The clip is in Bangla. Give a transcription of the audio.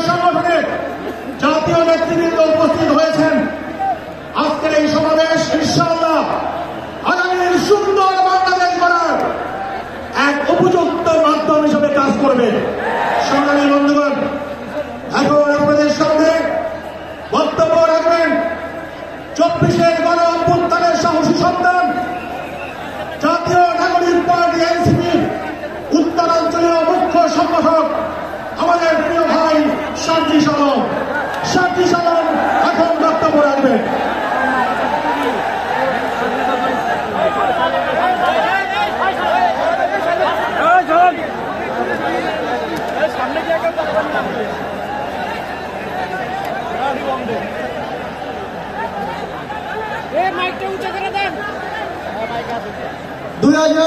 সংগঠনের জাতীয় নেতৃবৃন্দ উপস্থিত হয়েছেন। আজকের এই সমাবেশ ইনশাআল্লাহ আগামীর সুন্দর বাংলাদেশ গড়ার এক উপযুক্ত মাধ্যম হিসেবে কাজ করবে। সংগ্রামী বন্ধুগণ, এখন আপনাদের সামনে বক্তব্য রাখবেন 24-এর গণ অভ্যুত্থানের সাহসী সন্তান, জাতীয় নাগরিক পার্টি এনসিপি উত্তরাঞ্চলীয় মুখ্য সংগঠক আমাদের প্রিয় ভাই সার্জিস আলম। সার্জিস আলম এখন বক্তব্য রাখবেন। মাইকটা উঁচু করে দেন।